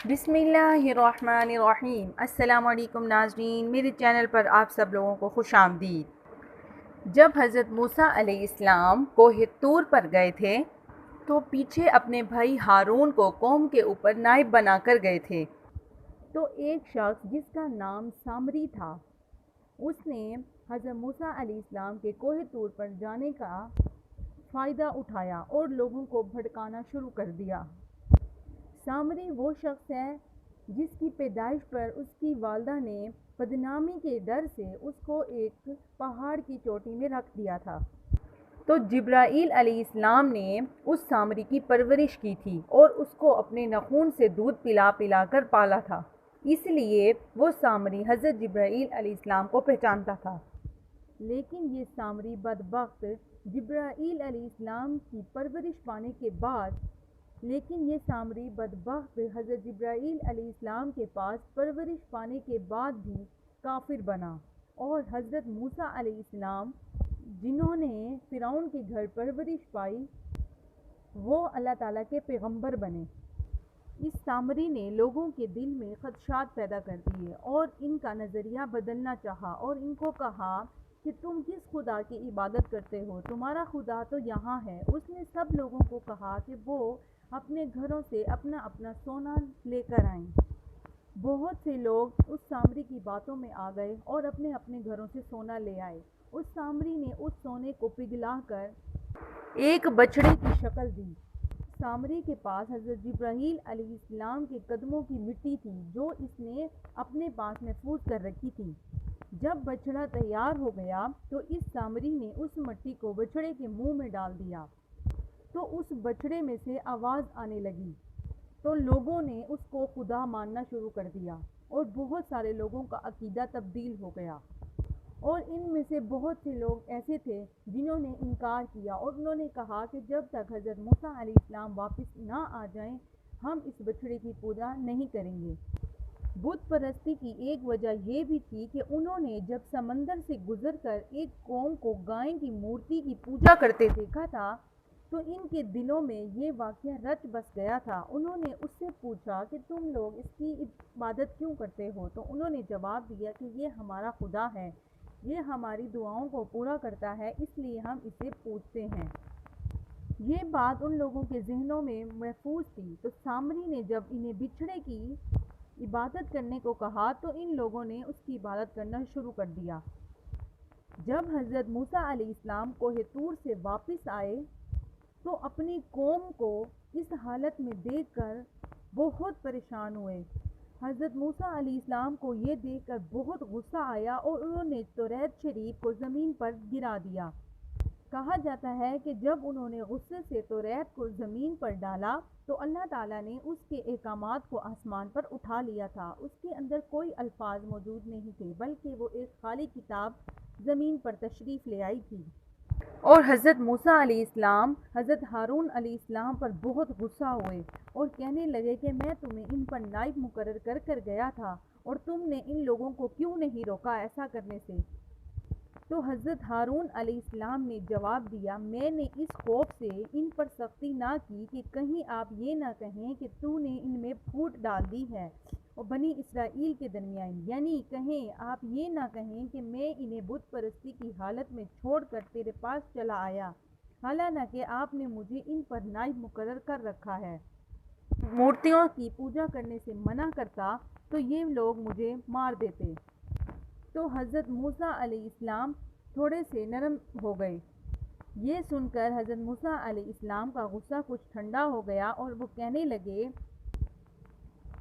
بسم اللہ الرحمن الرحیم۔ السلام علیکم ناظرین، میرے چینل پر آپ سب لوگوں کو خوش آمدید۔ جب حضرت موسیٰ علیہ السلام کوہ طور پر گئے تھے تو پیچھے اپنے بھائی ہارون کو قوم کے اوپر نائب بنا کر گئے تھے۔ تو ایک شخص جس کا نام سامری تھا، اس نے حضرت موسیٰ علیہ السلام کے کوہ طور پر جانے کا فائدہ اٹھایا اور لوگوں کو بھڑکانا شروع کر دیا۔ سامری وہ شخص ہے جس کی پیدائش پر اس کی والدہ نے بدنامی کے ڈر سے اس کو ایک پہاڑ کی چوٹی میں رکھ دیا تھا۔ تو جبرائیل علیہ السلام نے اس سامری کی پرورش کی تھی اور اس کو اپنے ناخون سے دودھ پلا پلا کر پالا تھا، اس لیے وہ سامری حضرت جبرائیل علیہ السلام کو پہچانتا تھا۔ لیکن یہ سامری بدبخت جبرائیل علیہ السلام کی پرورش پانے کے بعد حضرت جبرائیل علیہ السلام کے پاس پرورش پانے کے بعد بھی کافر بنا، اور حضرت موسیٰ علیہ السلام جنہوں نے فرعون کے گھر پرورش پائی وہ اللہ تعالیٰ کے پیغمبر بنے۔ اس سامری نے لوگوں کے دل میں خدشات پیدا کر دیے اور ان کا نظریہ بدلنا چاہا اور ان کو کہا کہ تم کس خدا کی عبادت کرتے ہو، تمہارا خدا تو یہاں ہے۔ اس نے سب لوگوں کو کہا کہ وہ اپنے گھروں سے اپنا اپنا سونا لے کر آئیں۔ بہت سے لوگ اس سامری کی باتوں میں آ گئے اور اپنے اپنے گھروں سے سونا لے آئے۔ اس سامری نے اس سونے کو پگھلا کر ایک بچڑے کی شکل دی۔ سامری کے پاس حضرت جبرائیل علیہ السلام کے قدموں کی مٹی تھی جو اس نے اپنے پاس محفوظ کر رکھی تھی۔ جب بچڑا تیار ہو گیا تو اس سامری نے اس مٹی کو بچڑے کے منہ میں ڈال دیا، تو اس بچڑے میں سے آواز آنے لگی، تو لوگوں نے اس کو خدا ماننا شروع کر دیا اور بہت سارے لوگوں کا عقیدہ تبدیل ہو گیا۔ اور ان میں سے بہت سے لوگ ایسے تھے جنہوں نے انکار کیا اور انہوں نے کہا کہ جب تک حضرت موسیٰ علیہ السلام واپس نہ آ جائیں ہم اس بچڑے کی پوجا نہیں کریں گے۔ بت پرستی کی ایک وجہ یہ بھی تھی کہ انہوں نے جب سمندر سے گزر کر ایک قوم کو گائے کی مورتی کی پوجا کرتے دیکھا تھا تو ان کے دلوں میں یہ واقعہ رچ بس گیا تھا۔ انہوں نے اس سے پوچھا کہ تم لوگ اس کی عبادت کیوں کرتے ہو؟ تو انہوں نے جواب دیا کہ یہ ہمارا خدا ہے، یہ ہماری دعاؤں کو پورا کرتا ہے، اس لیے ہم اسے پوجتے ہیں۔ یہ بات ان لوگوں کے ذہنوں میں محفوظ تھی۔ تو سامری نے جب انہیں بچھڑے کی عبادت کرنے کو کہا تو ان لوگوں نے اس کی عبادت کرنا شروع کر دیا۔ جب حضرت موسیٰ علیہ السلام کوہ طور سے واپس آئے تو اپنی قوم کو اس حالت میں دیکھ کر بہت پریشان ہوئے۔ حضرت موسیٰ علیہ السلام کو یہ دیکھ کر بہت غصہ آیا اور انہوں نے توریت شریف کو زمین پر گرا دیا۔ کہا جاتا ہے کہ جب انہوں نے غصے سے توریت کو زمین پر ڈالا تو اللہ تعالیٰ نے اس کے احکامات کو آسمان پر اٹھا لیا تھا۔ اس کے اندر کوئی الفاظ موجود نہیں تھے بلکہ وہ ایک خالی کتاب زمین پر تشریف لے آئی تھی۔ اور حضرت موسیٰ علیہ السلام حضرت ہارون علیہ السلام پر بہت غصہ ہوئے اور کہنے لگے کہ میں تمہیں ان پر نائب مقرر کر کر گیا تھا اور تم نے ان لوگوں کو کیوں نہیں روکا ایسا کرنے سے؟ تو حضرت ہارون علیہ السلام نے جواب دیا، میں نے اس خوف سے ان پر سختی نہ کی کہ کہیں آپ یہ نہ کہیں کہ تو نے ان میں پھوٹ ڈال دی ہے اور بنی اسرائیل کے درمیان، یعنی کہیں آپ یہ نہ کہیں کہ میں انہیں بت پرستی کی حالت میں چھوڑ کر تیرے پاس چلا آیا، حالانکہ آپ نے مجھے ان پر نائب مقرر کر رکھا ہے۔ مورتیوں کی پوجا کرنے سے منع کرتا تو یہ لوگ مجھے مار دیتے۔ تو حضرت موسیٰ علیہ السلام تھوڑے سے نرم ہو گئے۔ یہ سن کر حضرت موسیٰ علیہ السلام کا غصہ کچھ ٹھنڈا ہو گیا اور وہ کہنے لگے،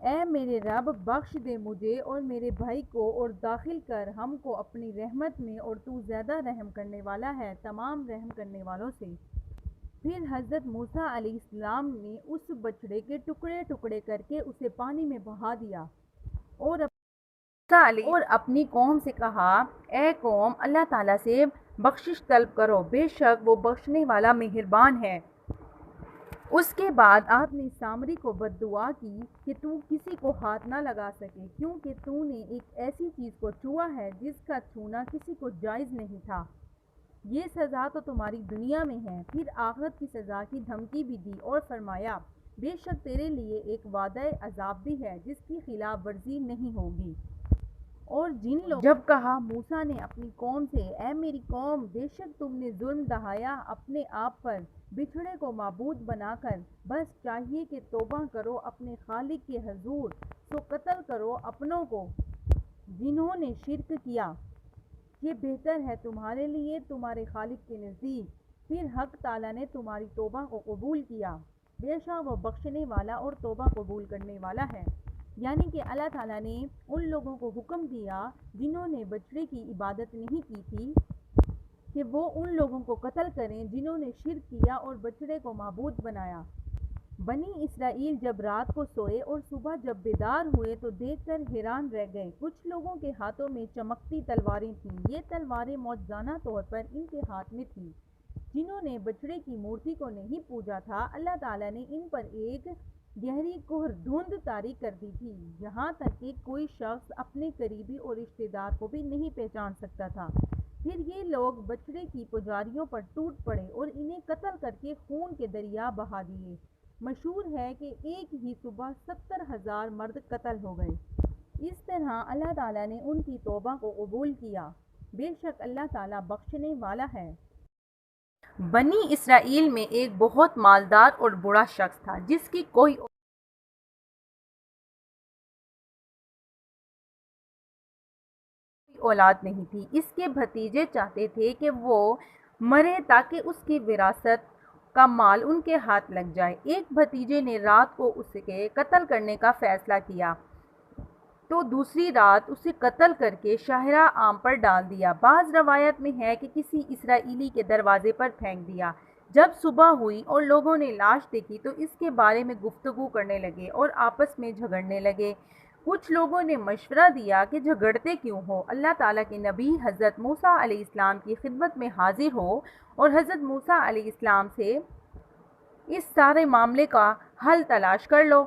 اے میرے رب، بخش دے مجھے اور میرے بھائی کو اور داخل کر ہم کو اپنی رحمت میں، اور تو زیادہ رحم کرنے والا ہے تمام رحم کرنے والوں سے۔ پھر حضرت موسیٰ علیہ السلام نے اس بچڑے کے ٹکڑے ٹکڑے کر کے اسے پانی میں بہا دیا اور اپنی قوم سے کہا، اے قوم، اللہ تعالیٰ سے بخشش طلب کرو، بے شک وہ بخشنے والا مہربان ہے۔ اس کے بعد آپ نے سامری کو بد دعا کی کہ تو کسی کو ہاتھ نہ لگا سکے کیونکہ تو نے ایک ایسی چیز کو چھوا ہے جس کا چھونا کسی کو جائز نہیں تھا۔ یہ سزا تو تمہاری دنیا میں ہے، پھر آخرت کی سزا کی دھمکی بھی دی اور فرمایا بے شک تیرے لیے ایک وعدہ عذاب بھی ہے جس کی خلاف ورزی نہیں ہوگی۔ اور جن لوگ جب کہا موسیٰ نے اپنی قوم سے، اے میری قوم، بے شک تم نے ظلم ڈھایا اپنے آپ پر بچھڑے کو معبود بنا کر، بس چاہیے کہ توبہ کرو اپنے خالق کے حضور، سو قتل کرو اپنوں کو جنہوں نے شرک کیا، یہ بہتر ہے تمہارے لیے تمہارے خالق کے نزدیک۔ پھر حق تعالیٰ نے تمہاری توبہ کو قبول کیا، بے شک وہ بخشنے والا اور توبہ قبول کرنے والا ہے۔ یعنی کہ اللہ تعالیٰ نے ان لوگوں کو حکم دیا جنہوں نے بچڑے کی عبادت نہیں کی تھی کہ وہ ان لوگوں کو قتل کریں جنہوں نے شرک کیا اور بچڑے کو معبود بنایا۔ بنی اسرائیل جب رات کو سوئے اور صبح جب بیدار ہوئے تو دیکھ کر حیران رہ گئے، کچھ لوگوں کے ہاتھوں میں چمکتی تلواریں تھیں، یہ تلواریں معجزانہ طور پر ان کے ہاتھ میں تھیں۔ جنہوں نے بچڑے کی مورتی کو نہیں پوجا تھا، اللہ تعالیٰ نے ان پر ایک گہری کہر دھند طاری کر دی تھی، یہاں تک کہ کوئی شخص اپنے قریبی اور رشتہ دار کو بھی نہیں پہچان سکتا تھا۔ پھر یہ لوگ بچڑے کی پجاریوں پر ٹوٹ پڑے اور انہیں قتل کر کے خون کے دریا بہا دیے۔ مشہور ہے کہ ایک ہی صبح 70,000 مرد قتل ہو گئے۔ اس طرح اللہ تعالیٰ نے ان کی توبہ کو قبول کیا، بے شک اللہ تعالیٰ بخشنے والا ہے۔ بنی اسرائیل میں ایک بہت مالدار اور بڑا شخص تھا جس کی کوئی اولاد نہیں تھی۔ اس کے بھتیجے چاہتے تھے کہ وہ مرے تاکہ اس کی وراثت کا مال ان کے ہاتھ لگ جائے۔ ایک بھتیجے نے رات کو اس کے قتل کرنے کا فیصلہ کیا تو دوسری رات اسے قتل کر کے شاہراہ عام پر ڈال دیا۔ بعض روایت میں ہے کہ کسی اسرائیلی کے دروازے پر پھینک دیا۔ جب صبح ہوئی اور لوگوں نے لاش دیکھی تو اس کے بارے میں گفتگو کرنے لگے اور آپس میں جھگڑنے لگے۔ کچھ لوگوں نے مشورہ دیا کہ جھگڑتے کیوں ہو، اللہ تعالیٰ کے نبی حضرت موسیٰ علیہ السلام کی خدمت میں حاضر ہو اور حضرت موسیٰ علیہ السلام سے اس سارے معاملے کا حل تلاش کر لو۔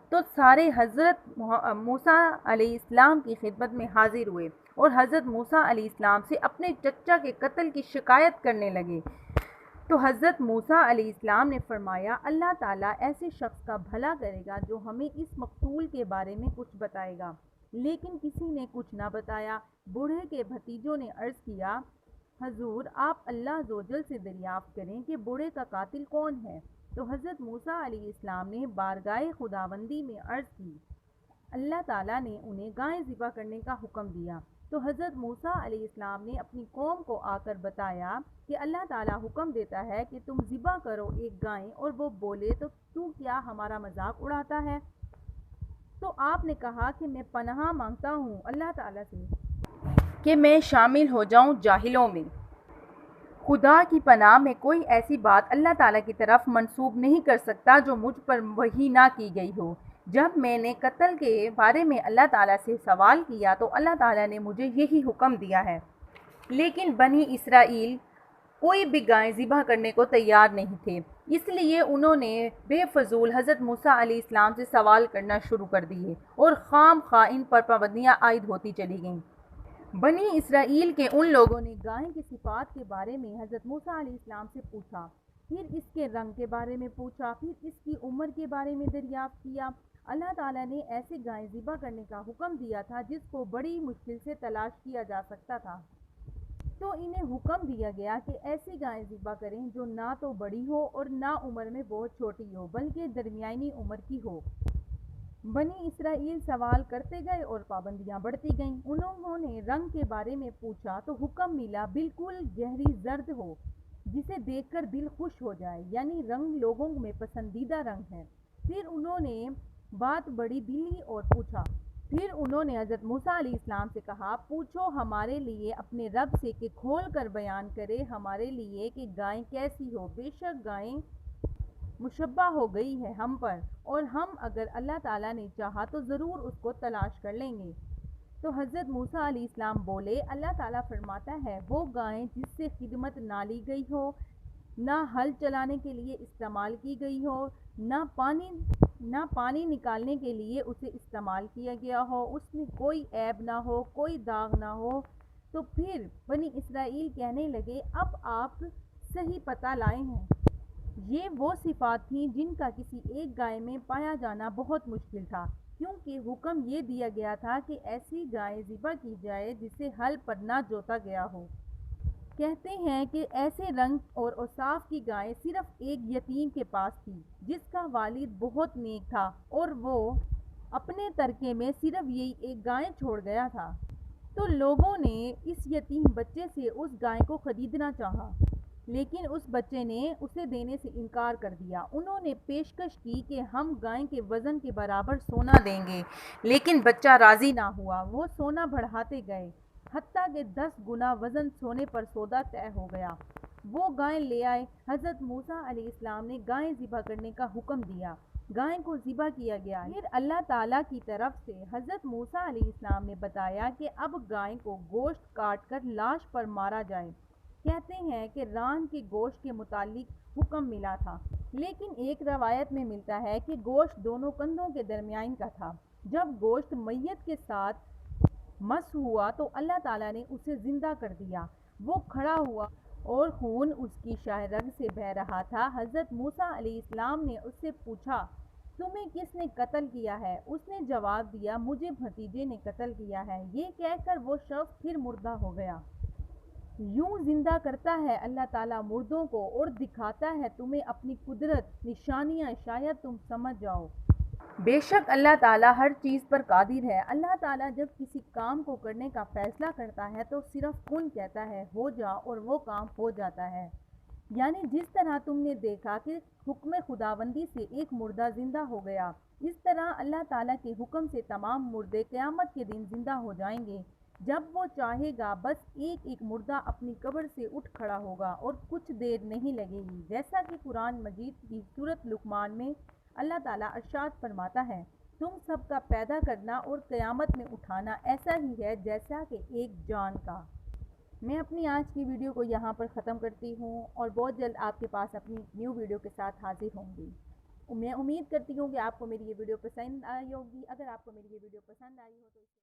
تو سارے حضرت موسیٰ علیہ السلام کی خدمت میں حاضر ہوئے اور حضرت موسیٰ علیہ السلام سے اپنے چچا کے قتل کی شکایت کرنے لگے۔ تو حضرت موسیٰ علیہ السلام نے فرمایا، اللہ تعالیٰ ایسے شخص کا بھلا کرے گا جو ہمیں اس مقتول کے بارے میں کچھ بتائے گا۔ لیکن کسی نے کچھ نہ بتایا۔ بوڑھے کے بھتیجوں نے عرض کیا، حضور آپ اللہ عزوجل سے دریافت کریں کہ بوڑھے کا قاتل کون ہے۔ تو حضرت موسیٰ علیہ السلام نے بارگاہ خداوندی میں عرض کی، اللہ تعالیٰ نے انہیں گائے ذبح کرنے کا حکم دیا۔ تو حضرت موسیٰ علیہ السلام نے اپنی قوم کو آ کر بتایا کہ اللہ تعالیٰ حکم دیتا ہے کہ تم ذبح کرو ایک گائے، اور وہ بولے تو کیا ہمارا مذاق اڑاتا ہے؟ تو آپ نے کہا کہ میں پناہ مانگتا ہوں اللہ تعالیٰ سے کہ میں شامل ہو جاؤں جاہلوں میں۔ خدا کی پناہ میں کوئی ایسی بات اللہ تعالیٰ کی طرف منسوب نہیں کر سکتا جو مجھ پر وحی نہ کی گئی ہو۔ جب میں نے قتل کے بارے میں اللہ تعالیٰ سے سوال کیا تو اللہ تعالیٰ نے مجھے یہی حکم دیا ہے۔ لیکن بنی اسرائیل کوئی بھی گائے ذبح کرنے کو تیار نہیں تھے، اس لیے انہوں نے بے فضول حضرت موسیٰ علیہ السلام سے سوال کرنا شروع کر دیے اور خام خواہ ان پر پابندیاں عائد ہوتی چلی گئیں۔ بنی اسرائیل کے ان لوگوں نے گائے کی صفات کے بارے میں حضرت موسیٰ علیہ السلام سے پوچھا، پھر اس کے رنگ کے بارے میں پوچھا، پھر اس کی عمر کے بارے میں دریافت کیا۔ اللہ تعالیٰ نے ایسے گائے ذبح کرنے کا حکم دیا تھا جس کو بڑی مشکل سے تلاش کیا جا سکتا تھا۔ تو انہیں حکم دیا گیا کہ ایسی گائے ذبح کریں جو نہ تو بڑی ہو اور نہ عمر میں بہت چھوٹی ہو بلکہ درمیانی عمر کی ہو۔ بنی اسرائیل سوال کرتے گئے اور پابندیاں بڑھتی گئیں۔ انہوں نے رنگ کے بارے میں پوچھا تو حکم ملا بالکل گہری زرد ہو جسے دیکھ کر دل خوش ہو جائے، یعنی رنگ لوگوں میں پسندیدہ رنگ ہے۔ پھر انہوں نے بات بڑی دلی اور پوچھا۔ پھر انہوں نے حضرت موسیٰ علیہ السلام سے کہا، پوچھو ہمارے لیے اپنے رب سے کہ کھول کر بیان کرے ہمارے لیے کہ گائے کیسی ہو۔ بے شک گائے مشبہ ہو گئی ہے ہم پر، اور ہم اگر اللہ تعالیٰ نے چاہا تو ضرور اس کو تلاش کر لیں گے۔ تو حضرت موسیٰ علیہ السلام بولے، اللہ تعالیٰ فرماتا ہے وہ گائے جس سے خدمت نہ لی گئی ہو، نہ ہل چلانے کے لیے استعمال کی گئی ہو، نہ پانی نکالنے کے لیے اسے استعمال کیا گیا ہو، اس میں کوئی عیب نہ ہو، کوئی داغ نہ ہو۔ تو پھر بنی اسرائیل کہنے لگے، اب آپ صحیح پتہ لائے ہیں۔ یہ وہ صفات تھیں جن کا کسی ایک گائے میں پایا جانا بہت مشکل تھا، کیونکہ حکم یہ دیا گیا تھا کہ ایسی گائے ذبح کی جائے جسے ہل پر نہ جوتا گیا ہو۔ کہتے ہیں کہ ایسے رنگ اور اوصاف کی گائے صرف ایک یتیم کے پاس تھی جس کا والد بہت نیک تھا، اور وہ اپنے ترکے میں صرف یہی ایک گائے چھوڑ گیا تھا۔ تو لوگوں نے اس یتیم بچے سے اس گائے کو خریدنا چاہا، لیکن اس بچے نے اسے دینے سے انکار کر دیا۔ انہوں نے پیشکش کی کہ ہم گائے کے وزن کے برابر سونا دیں گے، لیکن بچہ راضی نہ ہوا۔ وہ سونا بڑھاتے گئے، حتیٰ کہ 10 گنا وزن سونے پر سودا طے ہو گیا۔ وہ گائے لے آئے۔ حضرت موسیٰ علیہ السلام نے گائے ذبح کرنے کا حکم دیا۔ گائے کو ذبح کیا گیا۔ پھر اللہ تعالیٰ کی طرف سے حضرت موسیٰ علیہ السلام نے بتایا کہ اب گائے کو گوشت کاٹ کر لاش پر مارا جائے۔ کہتے ہیں کہ ران کے گوشت کے متعلق حکم ملا تھا، لیکن ایک روایت میں ملتا ہے کہ گوشت دونوں کندھوں کے درمیان کا تھا۔ جب گوشت میت کے ساتھ مس ہوا تو اللہ تعالیٰ نے اسے زندہ کر دیا۔ وہ کھڑا ہوا اور خون اس کی شاہ رگ سے بہہ رہا تھا۔ حضرت موسیٰ علیہ السلام نے اس سے پوچھا، تمہیں کس نے قتل کیا ہے؟ اس نے جواب دیا، مجھے بھتیجے نے قتل کیا ہے۔ یہ کہہ کر وہ شخص پھر مردہ ہو گیا۔ یوں زندہ کرتا ہے اللہ تعالیٰ مردوں کو اور دکھاتا ہے تمہیں اپنی قدرت، نشانیاں، شاید تم سمجھ جاؤ۔ بے شک اللہ تعالیٰ ہر چیز پر قادر ہے۔ اللہ تعالیٰ جب کسی کام کو کرنے کا فیصلہ کرتا ہے تو صرف کن کہتا ہے، ہو جا، اور وہ کام ہو جاتا ہے۔ یعنی جس طرح تم نے دیکھا کہ حکم خداوندی سے ایک مردہ زندہ ہو گیا، اس طرح اللہ تعالیٰ کے حکم سے تمام مردے قیامت کے دن زندہ ہو جائیں گے۔ جب وہ چاہے گا بس ایک ایک مردہ اپنی قبر سے اٹھ کھڑا ہوگا، اور کچھ دیر نہیں لگے گی۔ جیسا کہ قرآن مجید کی سورۃ لقمان میں اللہ تعالیٰ ارشاد فرماتا ہے، تم سب کا پیدا کرنا اور قیامت میں اٹھانا ایسا ہی ہے جیسا کہ ایک جان کا۔ میں اپنی آج کی ویڈیو کو یہاں پر ختم کرتی ہوں، اور بہت جلد آپ کے پاس اپنی نیو ویڈیو کے ساتھ حاضر ہوں گی۔ میں امید کرتی ہوں کہ آپ کو میری یہ ویڈیو پسند آئی ہوگی۔ اگر آپ کو میری یہ ویڈیو پسند آئی ہو تو